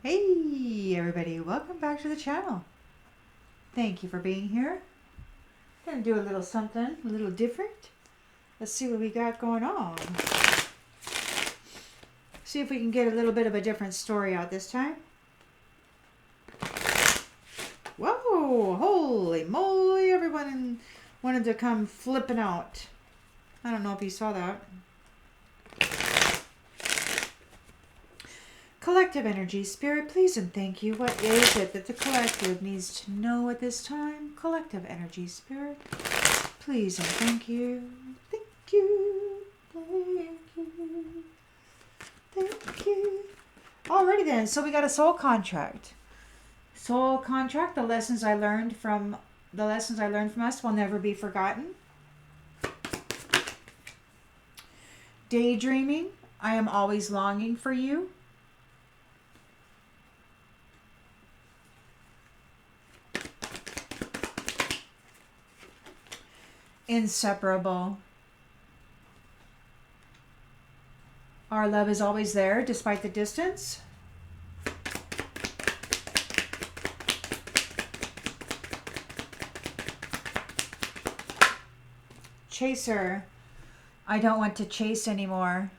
Hey everybody, welcome back to the channel. Thank you for being here. Gonna do a little something a little different. Let's see what we got going on. See if we can get a little bit of a different story out this time. Whoa, holy moly, everyone wanted to come flipping out. I don't know if you saw that. Collective energy, spirit, please and thank you. What is it that the collective needs to know at this time? Collective energy, spirit, please and thank you. Thank you. Thank you. Thank you. Alrighty then, so we got a soul contract. Soul contract, the lessons I learned from us will never be forgotten. Daydreaming, I am always longing for you. Inseparable. Our love is always there despite the distance. Chaser. I don't want to chase anymore.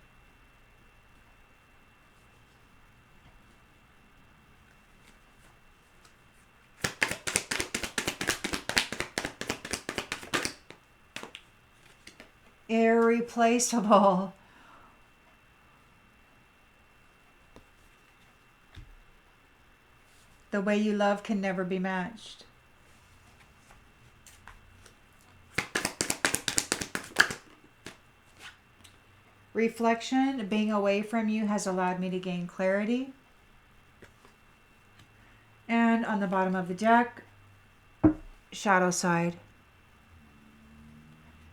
Irreplaceable. The way you love can never be matched. Reflection, being away from you has allowed me to gain clarity. And on the bottom of the deck, shadow side.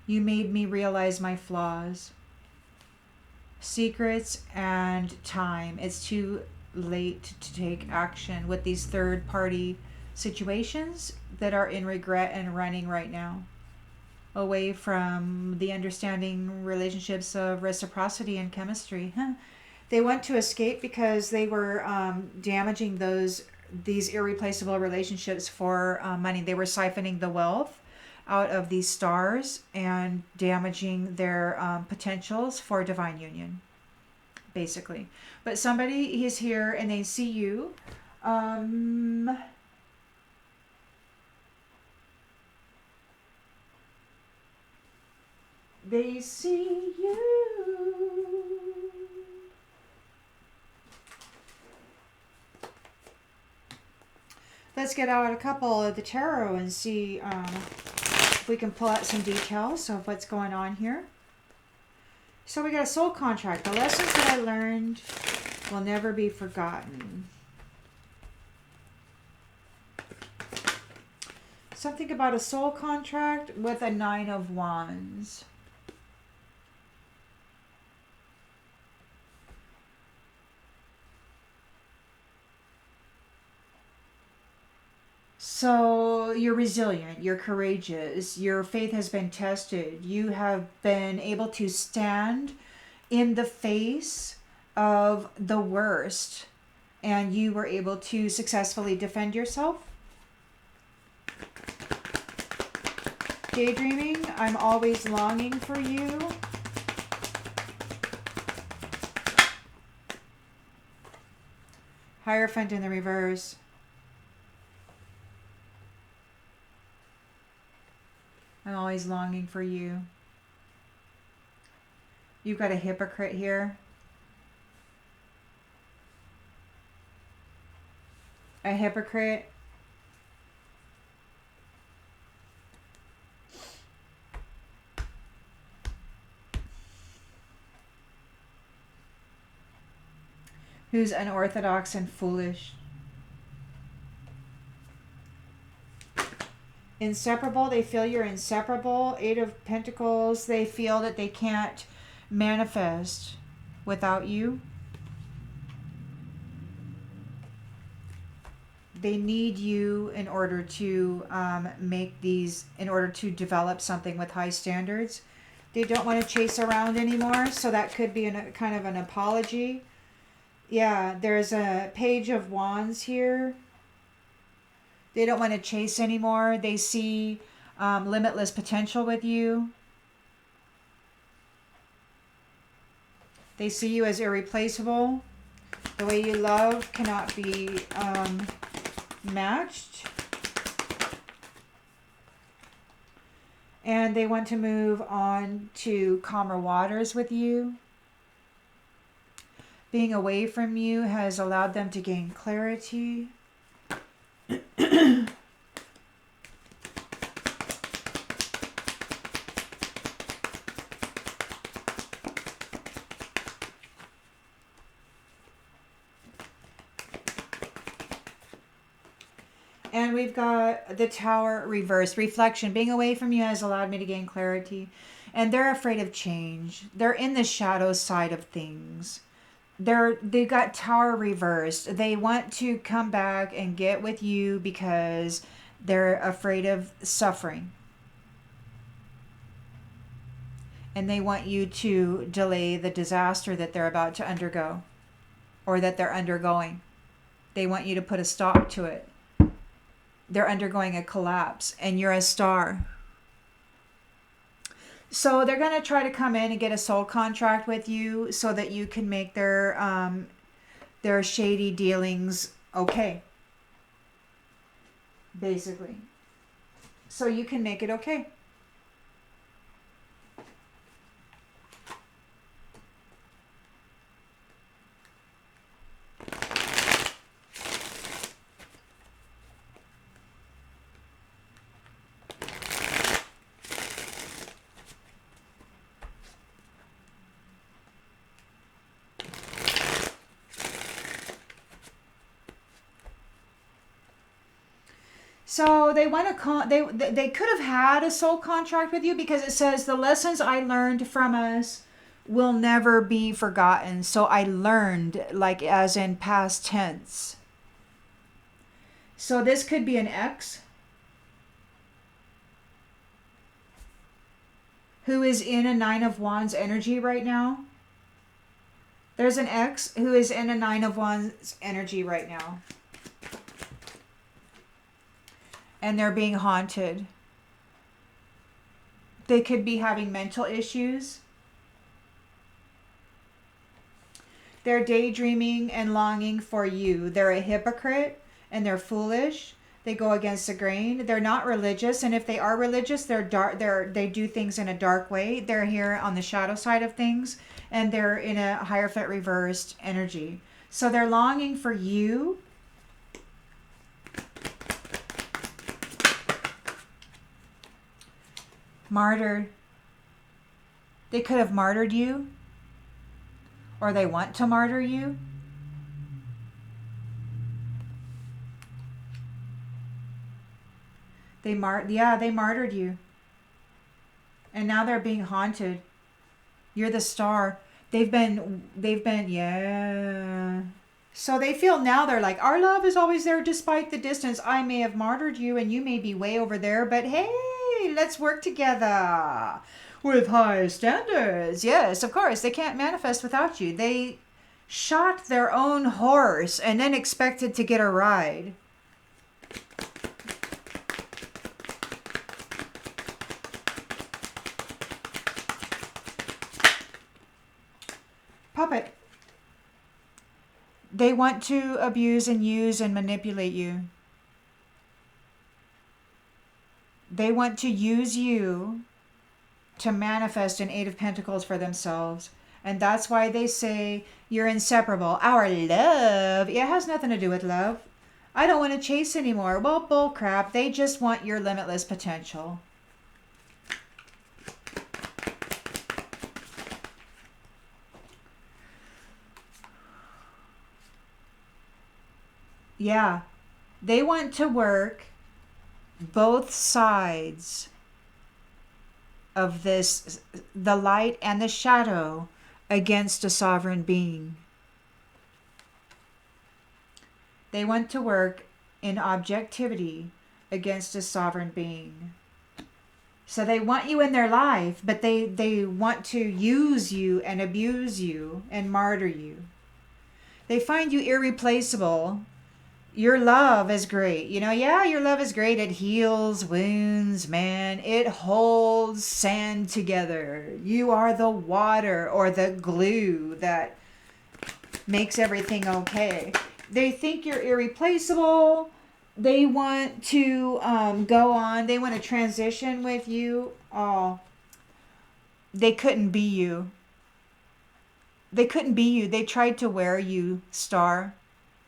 You made me realize my flaws. Secrets and time. It's too late to take action with these third-party situations that are in regret and running right now. Away from the understanding relationships of reciprocity and chemistry. They want to escape because they were damaging these irreplaceable relationships for money. They were siphoning the wealth out of these stars and damaging their potentials for divine union, basically. But somebody is here and they see you. They see you. Let's get out a couple of the tarot and see if we can pull out some details of what's going on here. So we got a soul contract. The lessons that I learned will never be forgotten. Something about a soul contract with a 9 of Wands. So you're resilient, you're courageous, your faith has been tested. You have been able to stand in the face of the worst and you were able to successfully defend yourself. Daydreaming, I'm always longing for you. Hierophant in the reverse. I'm always longing for you. You've got a hypocrite here. A hypocrite. Who's unorthodox and foolish. Inseparable, they feel you're inseparable. 8 of Pentacles, they feel that they can't manifest without you. They need you in order to in order to develop something with high standards. They don't want to chase around anymore, so that could be kind of an apology. Yeah, there's a page of wands here. They don't want to chase anymore. They see limitless potential with you. They see you as irreplaceable. The way you love cannot be matched. And they want to move on to calmer waters with you. Being away from you has allowed them to gain clarity. And we've got the Tower reversed. Reflection. Being away from you has allowed me to gain clarity. And they're afraid of change. They're in the shadow side of things. They've got Tower reversed. They want to come back and get with you because they're afraid of suffering. And they want you to delay the disaster that they're about to undergo or that they're undergoing. They want you to put a stop to it. They're undergoing a collapse and you're a star. So they're going to try to come in and get a soul contract with you so that you can make their shady dealings okay. Basically. So you can make it okay. So they want to they could have had a soul contract with you because it says the lessons I learned from us will never be forgotten. So I learned, like as in past tense. So this could be an ex who is in a Nine of Wands energy right now. There's an ex who is in a Nine of Wands energy right now. And they're being haunted. They could be having mental issues. They're daydreaming and longing for you. They're a hypocrite and they're foolish. They go against the grain. They're not religious, and if they are religious, they're dark. They do things in a dark way. They're here on the shadow side of things, and they're in a Hierophant reversed energy. So they're longing for you. Martyred. They could have martyred you, or they want to martyr you. They martyred you. And now they're being haunted. You're the star. They've been, yeah. So they feel now they're like, our love is always there despite the distance. I may have martyred you and you may be way over there, but hey, let's work together with high standards. Yes, of course. They can't manifest without you. They shot their own horse and then expected to get a ride. Puppet. They want to abuse and use and manipulate you. They want to use you to manifest an Eight of Pentacles for themselves. And that's why they say you're inseparable. Our love, it has nothing to do with love. I don't want to chase anymore. Well, bull crap. They just want your limitless potential. Yeah, they want to work both sides of this, the light and the shadow, against a sovereign being. They want to work in objectivity against a sovereign being. So they want you in their life, but they want to use you and abuse you and martyr you. They find you irreplaceable. Your love is great. Yeah, your love is great. It heals wounds, man. It holds sand together. You are the water or the glue that makes everything okay. They think you're irreplaceable. They want to go on. They want to transition with you. Oh, they couldn't be you. They couldn't be you. They tried to wear you, star.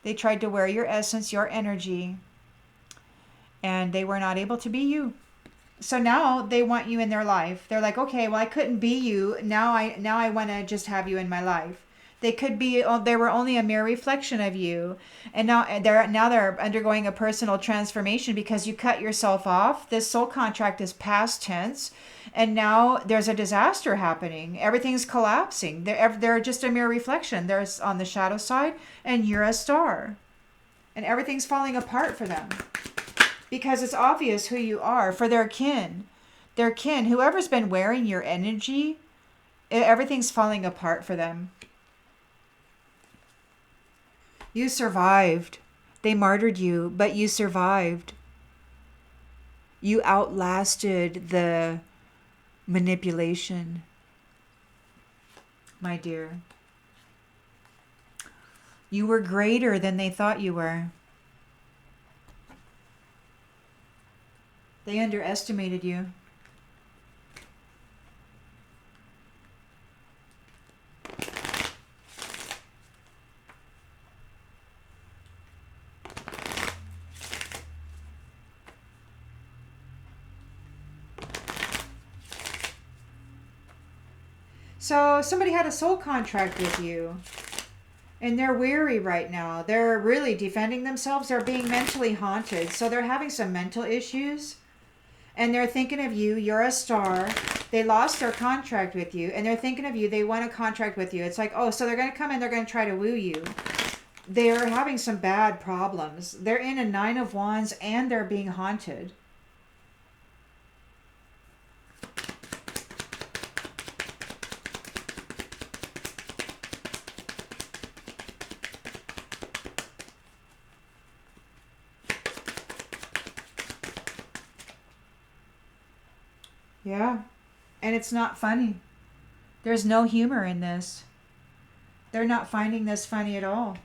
They tried to wear your essence, your energy, and they were not able to be you. So now they want you in their life. They're like, okay, well, I couldn't be you. Now I want to just have you in my life. They could be. They were only a mere reflection of you, and now they're undergoing a personal transformation because you cut yourself off. This soul contract is past tense, and now there's a disaster happening. Everything's collapsing. They're just a mere reflection. There's on the shadow side, and you're a star, and everything's falling apart for them because it's obvious who you are for their kin. Their kin, whoever's been wearing your energy, everything's falling apart for them. You survived. They martyred you, but you survived. You outlasted the manipulation, my dear. You were greater than they thought you were. They underestimated you. So somebody had a soul contract with you, and they're weary right now. They're really defending themselves. They're being mentally haunted. So they're having some mental issues, and they're thinking of you. You're a star. They lost their contract with you, and they're thinking of you. They want a contract with you. It's like, oh, so they're going to come in. They're going to try to woo you. They're having some bad problems. They're in a 9 of Wands, and they're being haunted. Yeah. And it's not funny. There's no humor in this. They're not finding this funny at all.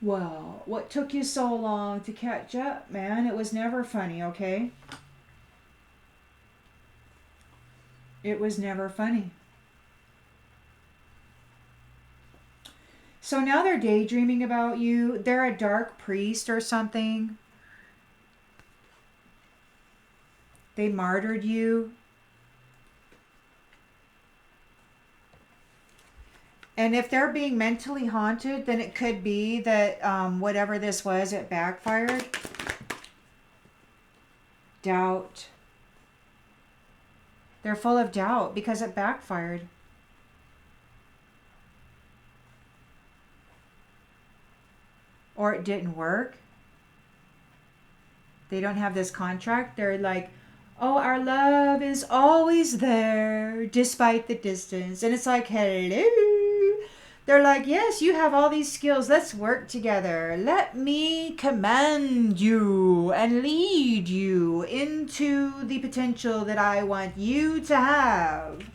Well, what took you so long to catch up, man? It was never funny, okay? It was never funny. So now they're daydreaming about you. They're a dark priest or something. They martyred you. And if they're being mentally haunted, then it could be that whatever this was, it backfired. Doubt. They're full of doubt because it backfired. Or it didn't work. They don't have this contract. They're like, oh, our love is always there despite the distance. And it's like, hello. They're like, yes, you have all these skills. Let's work together. Let me command you and lead you into the potential that I want you to have.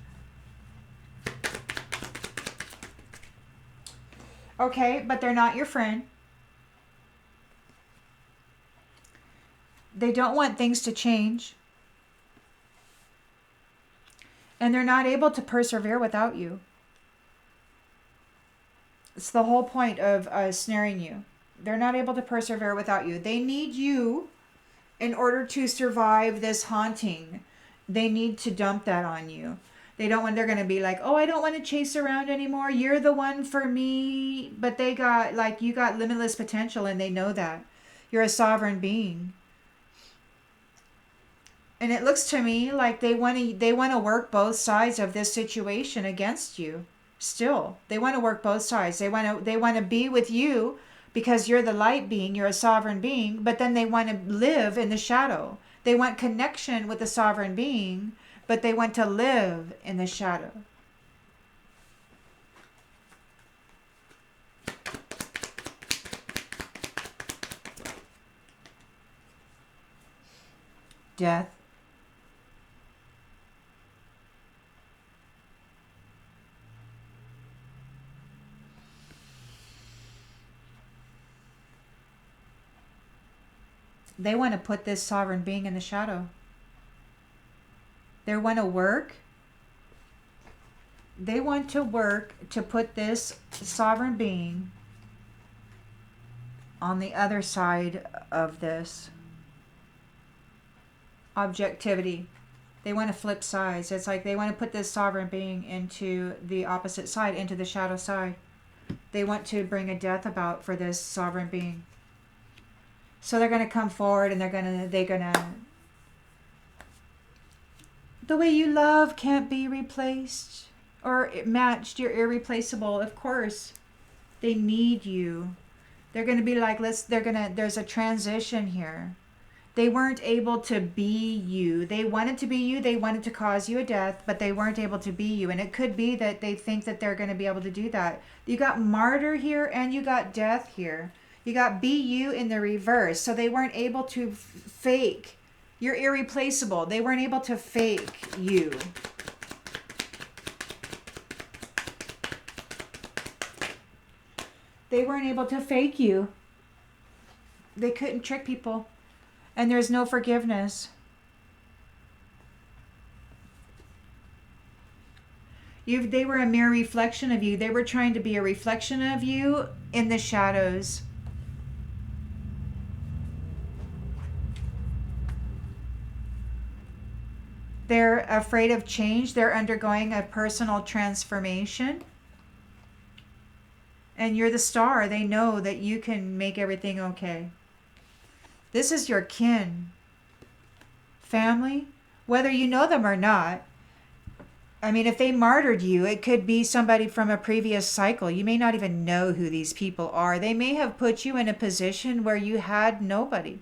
Okay, but they're not your friend. They don't want things to change. And they're not able to persevere without you. It's the whole point of snaring you. They're not able to persevere without you. They need you in order to survive this haunting. They need to dump that on you. They're going to be like, oh, I don't want to chase around anymore. You're the one for me. But you got limitless potential, and they know that. You're a sovereign being. And it looks to me like they want to work both sides of this situation against you. Still, they want to work both sides. They want to be with you because you're the light being, you're a sovereign being, but then they want to live in the shadow. They want connection with the sovereign being, but they want to live in the shadow. death. They want to put this sovereign being in the shadow. They want to work. They want to work to put this sovereign being on the other side of this objectivity. They want to flip sides. It's like they want to put this sovereign being into the opposite side, into the shadow side. They want to bring a death about for this sovereign being. So they're going to come forward and they're going to the way you love can't be replaced or matched. You're irreplaceable. Of course, they need you. They're going to be like, there's a transition here. They weren't able to be you. They wanted to be you. They wanted to cause you a death, but they weren't able to be you. And it could be that they think that they're going to be able to do that. You got martyr here and you got death here. You got be you in the reverse. So they weren't able to fake. You're irreplaceable. They weren't able to fake you. They weren't able to fake you. They couldn't trick people. And there's no forgiveness. They were a mere reflection of you. They were trying to be a reflection of you in the shadows. They're afraid of change. They're undergoing a personal transformation. And you're the star. They know that you can make everything okay. This is your kin. Family, whether you know them or not. I mean, if they martyred you, it could be somebody from a previous cycle. You may not even know who these people are. They may have put you in a position where you had nobody.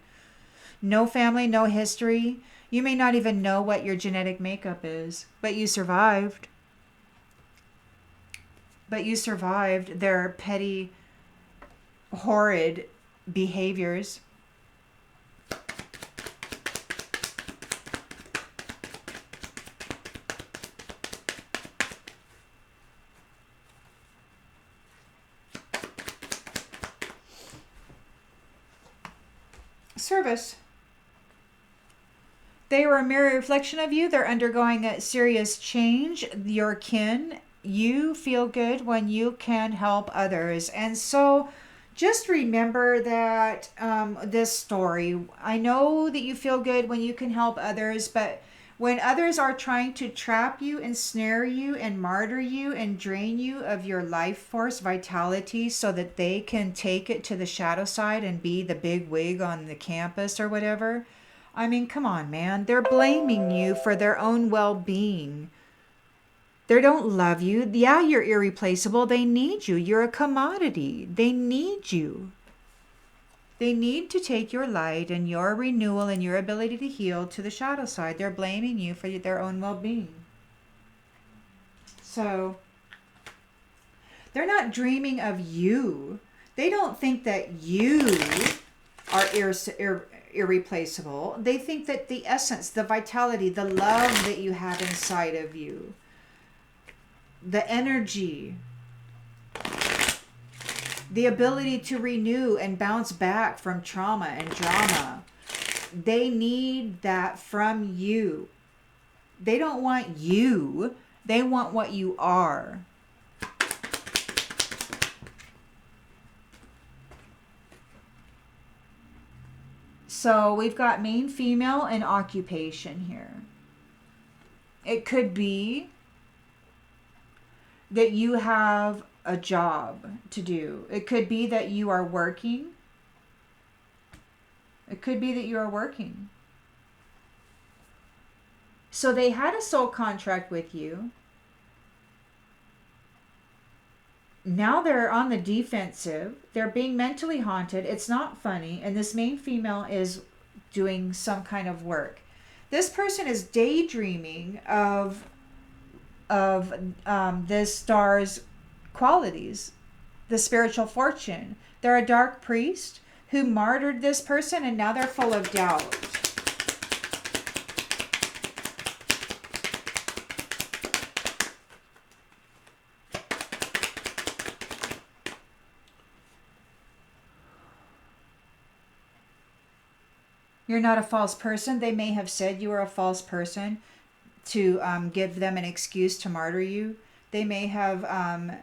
No family, no history. You may not even know what your genetic makeup is, but you survived. But you survived their petty, horrid behaviors. Service. They were a mere reflection of you. They're undergoing a serious change. Your kin. You feel good when you can help others. And so just remember that this story. I know that you feel good when you can help others, but when others are trying to trap you, ensnare you, and martyr you, and drain you of your life force, vitality, so that they can take it to the shadow side and be the big wig on the campus or whatever. I mean, come on, man. They're blaming you for their own well-being. They don't love you. Yeah, you're irreplaceable. They need you. You're a commodity. They need you. They need to take your light and your renewal and your ability to heal to the shadow side. They're blaming you for their own well-being. So they're not dreaming of you. They don't think that you are irreplaceable. They think that the essence, the vitality, the love that you have inside of you, the energy, the ability to renew and bounce back from trauma and drama. They need that from you. They don't want you. They want what you are. So we've got main, female, and occupation here. It could be that you have a job to do. It could be that you are working. It could be that you are working. So they had a soul contract with you. Now they're on the defensive. They're being mentally haunted. It's not funny. And this main female is doing some kind of work. This person is daydreaming of this star's qualities, the spiritual fortune. They're a dark priest who martyred this person, and now they're full of doubt. You're not a false person. They may have said you were a false person to give them an excuse to martyr you. They may have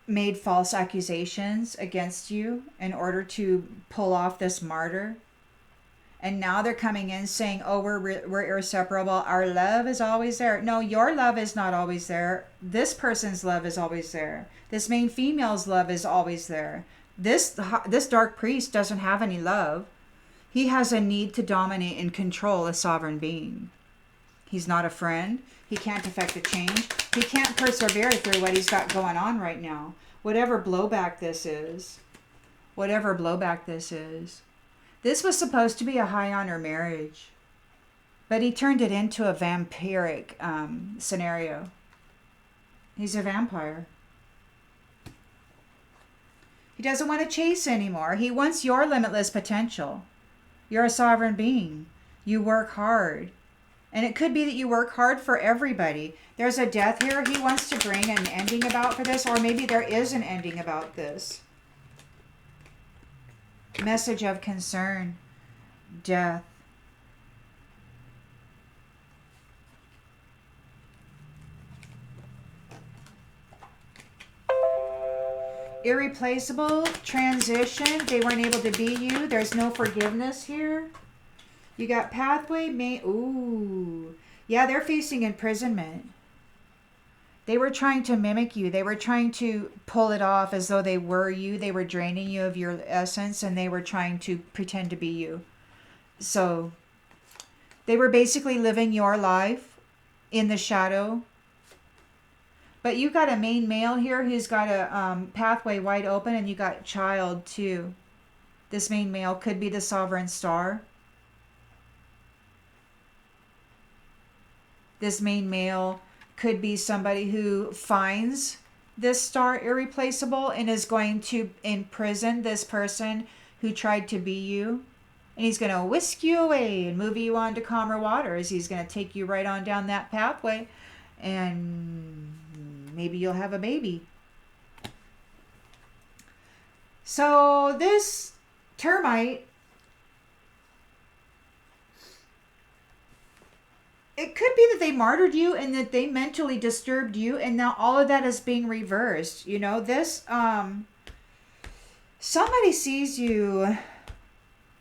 made false accusations against you in order to pull off this martyr. And now they're coming in saying, oh, we're inseparable. Our love is always there. No, your love is not always there. This person's love is always there. This main female's love is always there. This dark priest doesn't have any love. He has a need to dominate and control a sovereign being. He's not a friend. He can't affect a change. He can't persevere through what he's got going on right now. Whatever blowback this is. This was supposed to be a high honor marriage, but he turned it into a vampiric scenario. He's a vampire. He doesn't want to chase anymore. He wants your limitless potential. You're a sovereign being. You work hard. And it could be that you work hard for everybody. There's a death here he wants to bring an ending about for this, or maybe there is an ending about this. Message of concern. Death. Irreplaceable. Transition. They weren't able to be you. There's no forgiveness here. You got pathway. Ooh. Yeah, they're facing imprisonment. They were trying to mimic you. They were trying to pull it off as though they were you. They were draining you of your essence, and they were trying to pretend to be you. So they were basically living your life in the shadow. But you got a main male here who's got a pathway wide open, and you got child too. This main male could be the sovereign star. This main male could be somebody who finds this star irreplaceable and is going to imprison this person who tried to be you. And he's going to whisk you away and move you on to calmer waters. He's going to take you right on down that pathway, and maybe you'll have a baby. So this termite, it could be that they martyred you and that they mentally disturbed you, and now all of that is being reversed. You know, this somebody sees you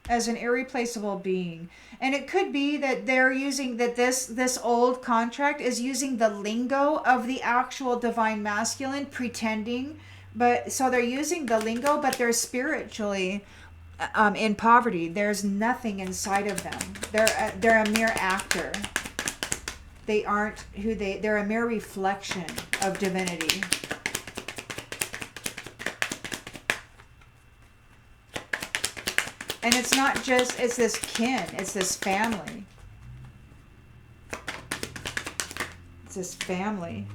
as an irreplaceable being, and it could be that they're using that this old contract is using the lingo of the actual divine masculine, pretending, but so they're using the lingo, but they're spiritually in poverty. There's nothing inside of them. They're a mere actor. They aren't who they're a mere reflection of divinity. And it's not just, it's this kin, it's this family. It's this family.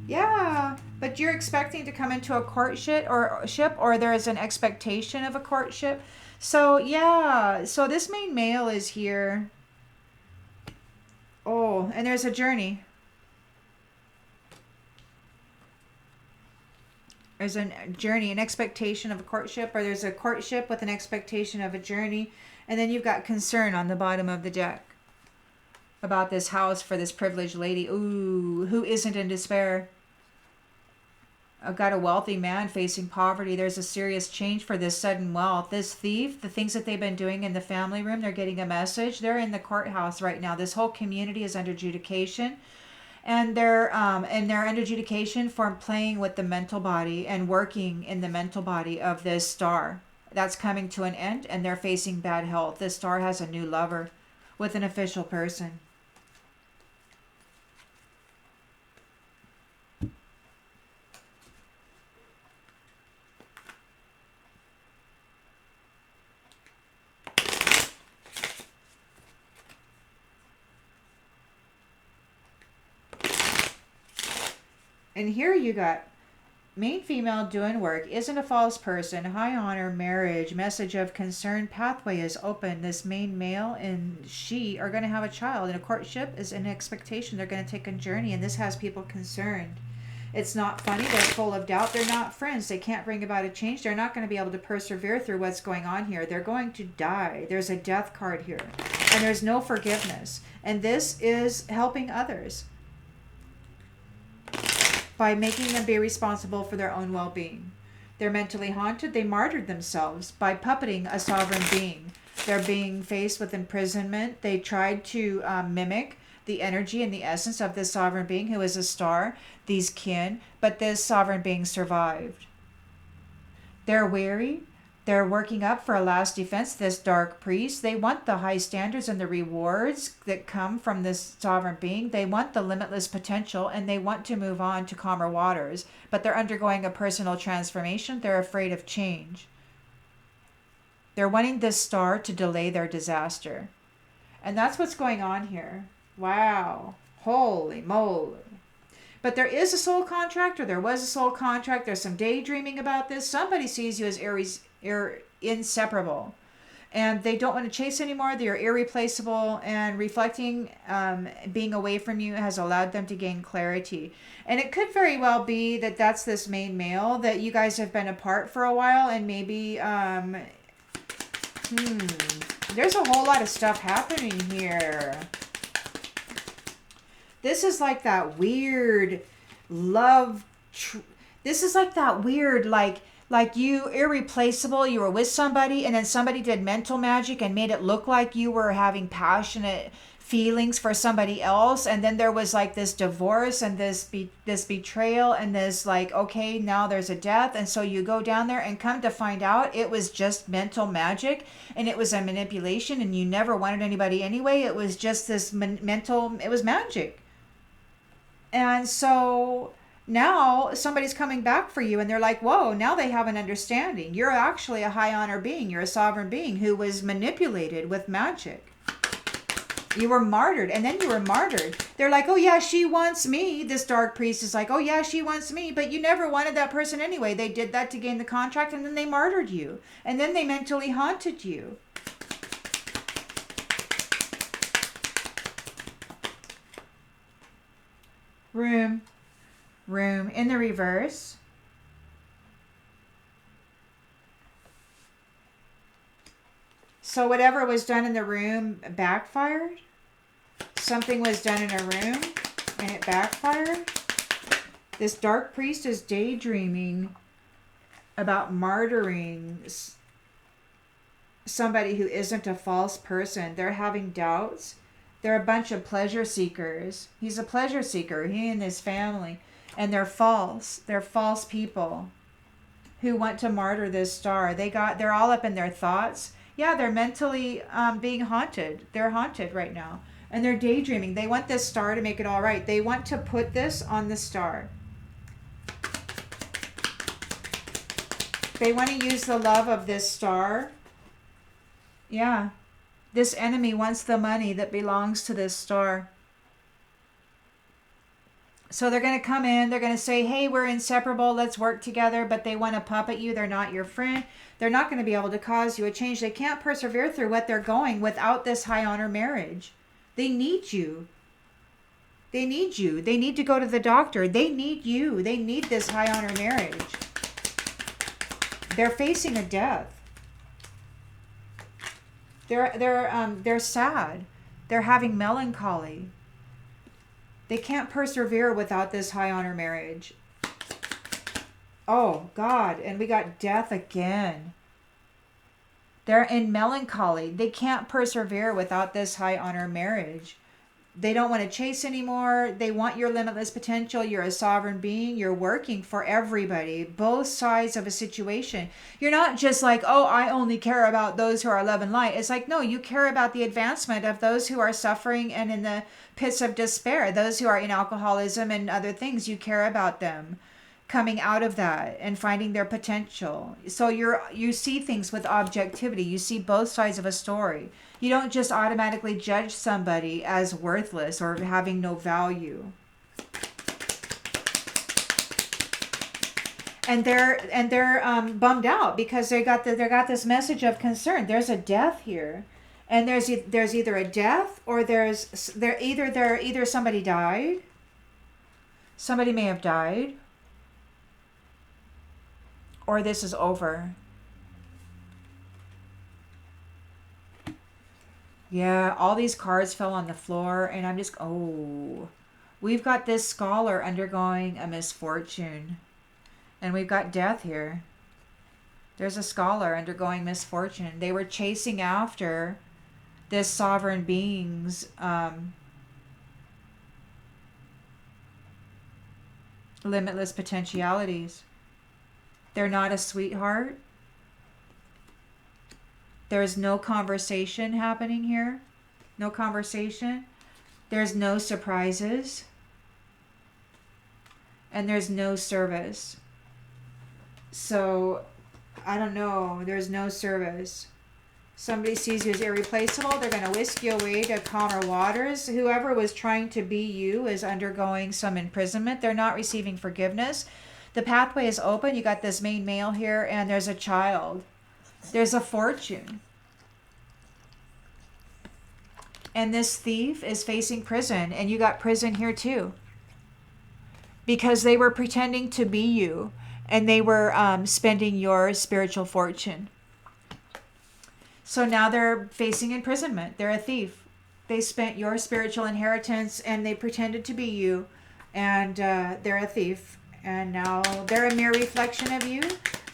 Yeah, but you're expecting to come into a courtship or there is an expectation of a courtship. So yeah, so this main male is here. Oh, and there's a journey. There's a journey, an expectation of a courtship, or there's a courtship with an expectation of a journey. And then you've got concern on the bottom of the deck about this house for this privileged lady. Ooh, who isn't in despair? I've got a wealthy man facing poverty. There's a serious change for this sudden wealth. This thief, the things that they've been doing in the family room, they're getting a message. They're in the courthouse right now. This whole community is under adjudication. And they're under adjudication for playing with the mental body and working in the mental body of this star. That's coming to an end, and they're facing bad health. This star has a new lover with an official person. And here you got main female doing work, isn't a false person, high honor, marriage, message of concern, pathway is open. This main male and she are going to have a child, and a courtship is an expectation. They're going to take a journey, and this has people concerned. It's not funny. They're full of doubt. They're not friends. They can't bring about a change. They're not going to be able to persevere through what's going on here. They're going to die. There's a death card here. And there's no forgiveness. And this is helping others by making them be responsible for their own well-being. They're mentally haunted. They martyred themselves by puppeting a sovereign being. They're being faced with imprisonment. They tried to mimic the energy and the essence of this sovereign being who is a star, these kin, but this sovereign being survived. They're weary. They're working up for a last defense, this dark priest. They want the high standards and the rewards that come from this sovereign being. They want the limitless potential, and they want to move on to calmer waters, but they're undergoing a personal transformation. They're afraid of change. They're wanting this star to delay their disaster. And that's what's going on here. Wow. Holy moly. But there is a soul contract, or there was a soul contract. There's some daydreaming about this. Somebody sees you as inseparable. And they don't want to chase anymore. They're irreplaceable. And reflecting, being away from you has allowed them to gain clarity. And it could very well be that that's this main male, that you guys have been apart for a while. And maybe, there's a whole lot of stuff happening here. This is like that weird love. This is like that weird, like you irreplaceable. You were with somebody, and then somebody did mental magic and made it look like you were having passionate feelings for somebody else. And then there was like this divorce and this betrayal and this like, okay, now there's a death. And so you go down there and come to find out it was just mental magic, and it was a manipulation, and you never wanted anybody anyway. It was just this it was magic. And so now somebody's coming back for you, and they're like, whoa, now they have an understanding. You're actually a high honor being. You're a sovereign being who was manipulated with magic. You were martyred, and then you were martyred. They're like, oh yeah, she wants me. This dark priest is like, oh yeah, she wants me. But you never wanted that person anyway. They did that to gain the contract, and then they martyred you. And then they mentally haunted you. Room in the reverse. So whatever was done in the room backfired. Something was done in a room and it backfired. This dark priest is daydreaming about martyring somebody who isn't a false person. They're having doubts. They're a bunch of pleasure seekers. He's a pleasure seeker, he and his family. And they're false. They're false people who want to martyr this star. They're all up in their thoughts. Yeah, they're mentally being haunted. They're haunted right now. And they're daydreaming. They want this star to make it all right. They want to put this on the star. They want to use the love of this star. Yeah. This enemy wants the money that belongs to this star. So they're going to come in. They're going to say, hey, we're inseparable. Let's work together. But they want to puppet you. They're not your friend. They're not going to be able to cause you a change. They can't persevere through what they're going without this high honor marriage. They need you. They need you. They need to go to the doctor. They need you. They need this high honor marriage. They're facing a death. They're sad. They're having melancholy. They can't persevere without this high honor marriage. Oh God, and we got death again. They're in melancholy. They can't persevere without this high honor marriage. They don't want to chase anymore. They want your limitless potential. You're a sovereign being. You're working for everybody, both sides of a situation. You're not just like, oh, I only care about those who are love and light. It's like, no, you care about the advancement of those who are suffering and in the pits of despair, those who are in alcoholism and other things. You care about them coming out of that and finding their potential. So you see things with objectivity. You see both sides of a story. You don't just automatically judge somebody as worthless or having no value. And they're bummed out because they got this message of concern. There's a death here, and there's either a death or either somebody died. Somebody may have died. or this is over. Yeah, all these cards fell on the floor, and I'm just, oh. We've got this scholar undergoing a misfortune, and we've got death here. There's a scholar undergoing misfortune. They were chasing after this sovereign being's limitless potentialities. They're not a sweetheart. There's no conversation happening here. No conversation. There's no surprises. And there's no service. So, I don't know. There's no service. Somebody sees you as irreplaceable. They're going to whisk you away to calmer waters. Whoever was trying to be you is undergoing some imprisonment. They're not receiving forgiveness. The pathway is open. You got this main male here, and there's a child. There's a fortune. And this thief is facing prison, and you got prison here too. Because they were pretending to be you, and they were spending your spiritual fortune. So now they're facing imprisonment. They're a thief. They spent your spiritual inheritance, and they pretended to be you, and they're a thief. And now they're a mere reflection of you.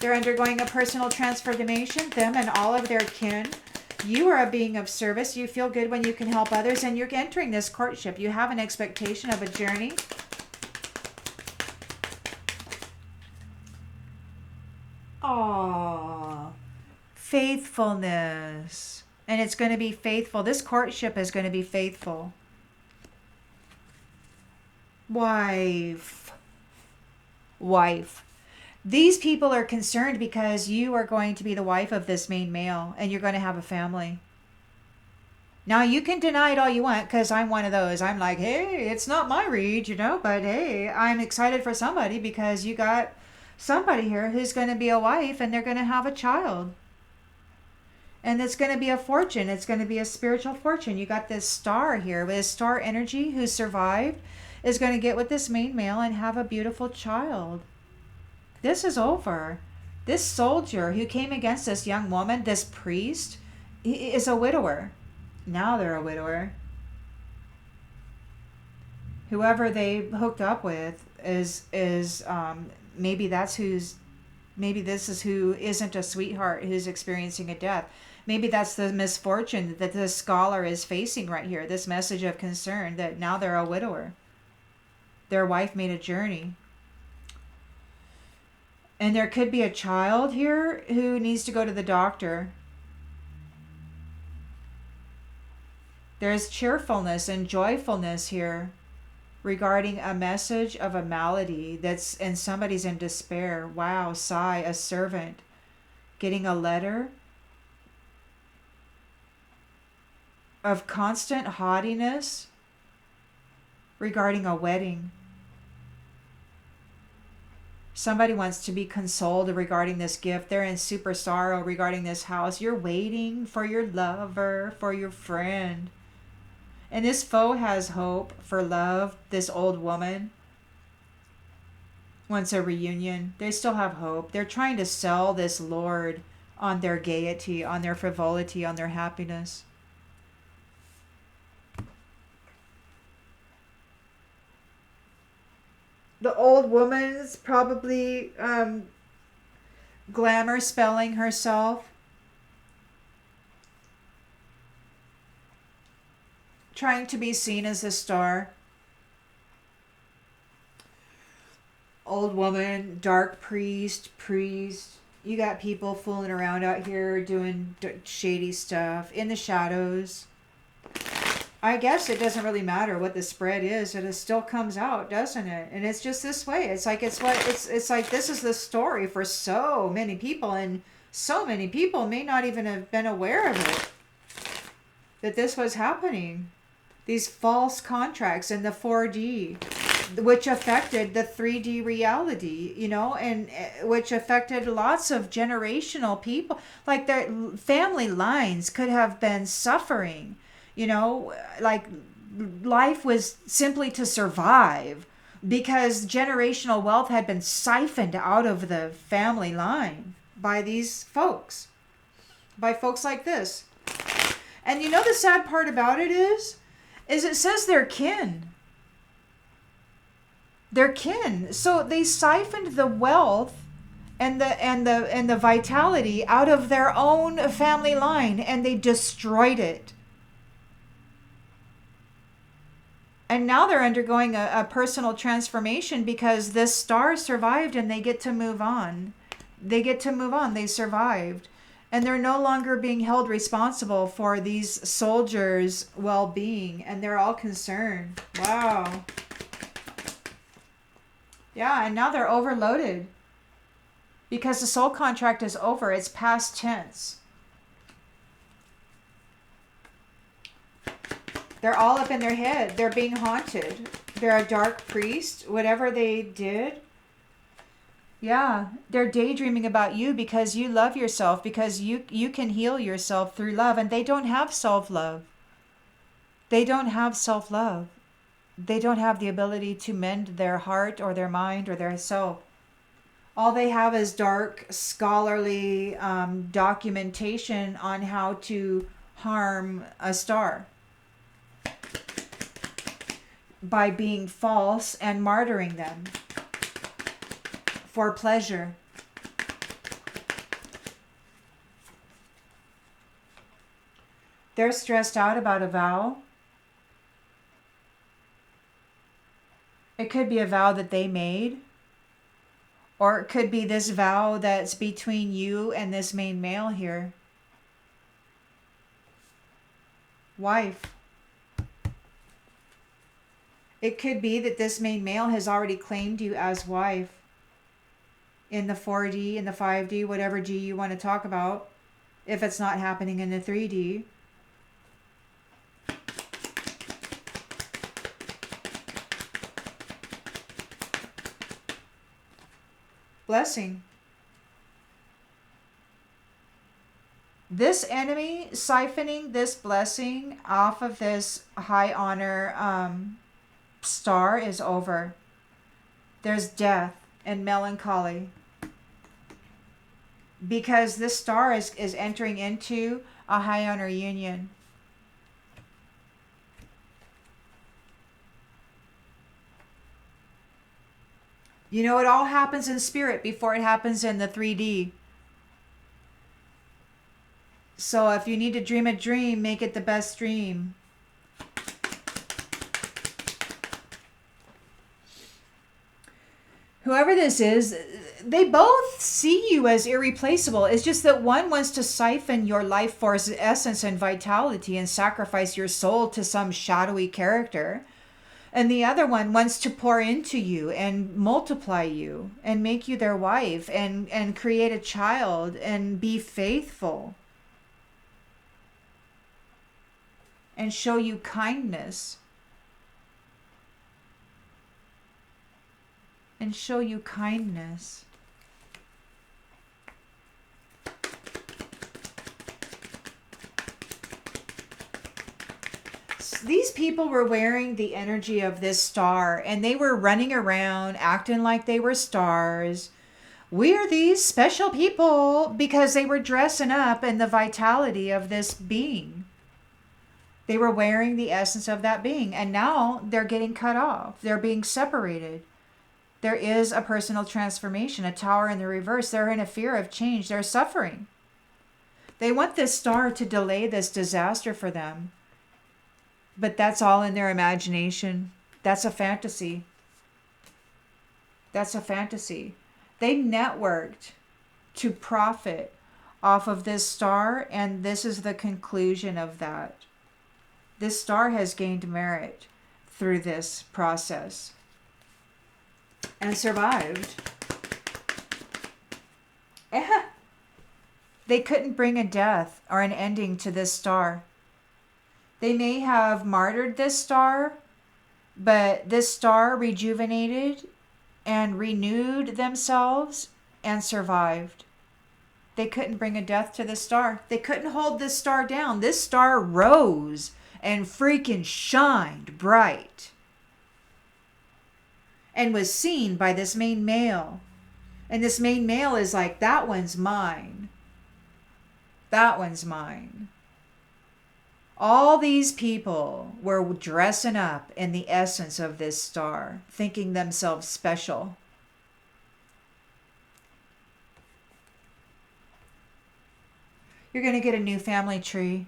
They're undergoing a personal transformation, them and all of their kin. You are a being of service. You feel good when you can help others, and you're entering this courtship. You have an expectation of a journey. Oh, faithfulness. And it's going to be faithful. This courtship is going to be faithful. Wife. These people are concerned because you are going to be the wife of this main male, and you're going to have a family. Now, you can deny it all you want, because I'm one of those. I'm like, hey, it's not my read, but hey, I'm excited for somebody because you got somebody here who's going to be a wife, and they're going to have a child. And it's going to be a fortune. It's going to be a spiritual fortune. You got this star here with this star energy who survived is going to get with this main male and have a beautiful child. This is over. This soldier who came against this young woman, this priest, he is a widower. Now they're a widower. Whoever they hooked up with is maybe this is who isn't a sweetheart who's experiencing a death. Maybe that's the misfortune that the scholar is facing right here. This message of concern that now they're a widower. Their wife made a journey. And there could be a child here who needs to go to the doctor. There's cheerfulness and joyfulness here regarding a message of a malady and somebody's in despair. Wow, sigh, a servant getting a letter of constant haughtiness regarding a wedding. Somebody wants to be consoled regarding this gift. They're in super sorrow regarding this house. You're waiting for your lover, for your friend. And this foe has hope for love. This old woman wants a reunion. They still have hope. They're trying to sell this lord on their gaiety, on their frivolity, on their happiness. The old woman's probably glamour spelling herself. Trying to be seen as a star. Old woman, dark priest. You got people fooling around out here doing shady stuff in the shadows. I guess it doesn't really matter what the spread is. It still comes out, doesn't it? And it's just this way. It's like it's like this is the story for so many people, and so many people may not even have been aware of it. That this was happening. These false contracts in the 4D, which affected the 3D reality, and which affected lots of generational people. Like their family lines could have been suffering. Like life was simply to survive because generational wealth had been siphoned out of the family line by these folks, by folks like this. And you know the sad part about it is it says they're kin. They're kin. So they siphoned the wealth and the vitality out of their own family line, and they destroyed it. And now they're undergoing a personal transformation because this star survived, and they get to move on. They get to move on. They survived. And they're no longer being held responsible for these soldiers' well-being. And they're all concerned. Wow. Yeah, and now they're overloaded. Because the soul contract is over. It's past tense. They're all up in their head. They're being haunted. They're a dark priest. Whatever they did. Yeah, they're daydreaming about you because you love yourself. Because you can heal yourself through love. And they don't have self-love. They don't have self-love. They don't have the ability to mend their heart or their mind or their soul. All they have is dark, scholarly documentation on how to harm a star by being false and martyring them for pleasure. They're stressed out about a vow. It could be a vow that they made. Or it could be this vow that's between you and this main male here. Wife. It could be that this main male has already claimed you as wife. In the 4D, in the 5D, whatever G you want to talk about. If it's not happening in the 3D. Blessing. This enemy siphoning this blessing off of this high honor star is over. There's death and melancholy. Because this star is entering into a high honor union. You know, it all happens in spirit before it happens in the 3D. So if you need to dream a dream, make it the best dream. Whoever this is, they both see you as irreplaceable. It's just that one wants to siphon your life force essence and vitality and sacrifice your soul to some shadowy character. And the other one wants to pour into you and multiply you and make you their wife and create a child and be faithful. And show you kindness. And show you kindness. These people were wearing the energy of this star, and they were running around acting like they were stars. We're these special people because they were dressing up in the vitality of this being. They were wearing the essence of that being, and now they're getting cut off. They're being separated. There is a personal transformation, a tower in the reverse. They're in a fear of change. They're suffering. They want this star to delay this disaster for them. But that's all in their imagination. That's a fantasy. That's a fantasy. They networked to profit off of this star, and this is the conclusion of that. This star has gained merit through this process and survived. They couldn't bring a death or an ending to this star. They may have martyred this star, but this star rejuvenated and renewed themselves and survived. They couldn't bring a death to this star. They couldn't hold this star down. This star rose and freaking shined bright. and was seen by this main male. And this main male is like, that one's mine. That one's mine. All these people were dressing up in the essence of this star, thinking themselves special. You're going to get a new family tree.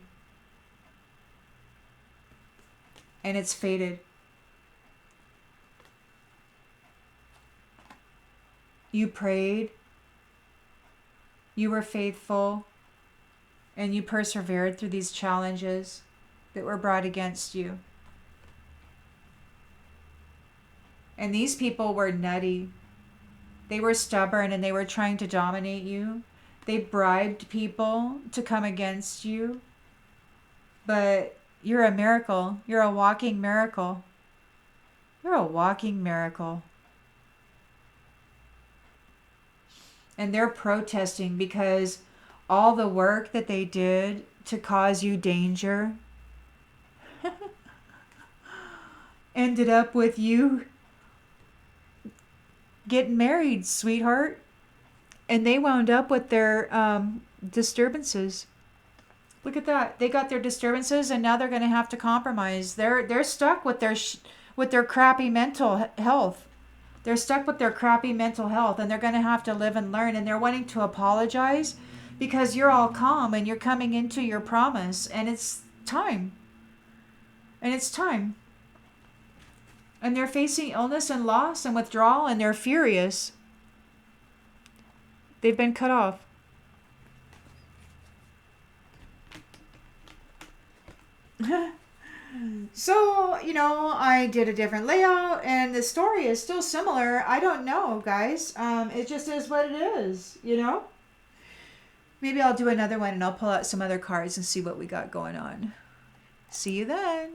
And it's faded. You prayed. You were faithful. And you persevered through these challenges that were brought against you. And these people were nutty. They were stubborn and they were trying to dominate you. They bribed people to come against you. But you're a miracle. You're a walking miracle. You're a walking miracle. And they're protesting because all the work that they did to cause you danger ended up with you getting married, sweetheart. And they wound up with their disturbances. Look at that. They got their disturbances and now they're going to have to compromise. They're stuck with their crappy mental health. They're stuck with their crappy mental health and they're going to have to live and learn, and they're wanting to apologize because you're all calm and you're coming into your promise, and it's time. And it's time. And they're facing illness and loss and withdrawal, and they're furious. They've been cut off. So, I did a different layout and the story is still similar. I don't know, guys. It just is what it is, Maybe I'll do another one and I'll pull out some other cards and see what we got going on. See you then.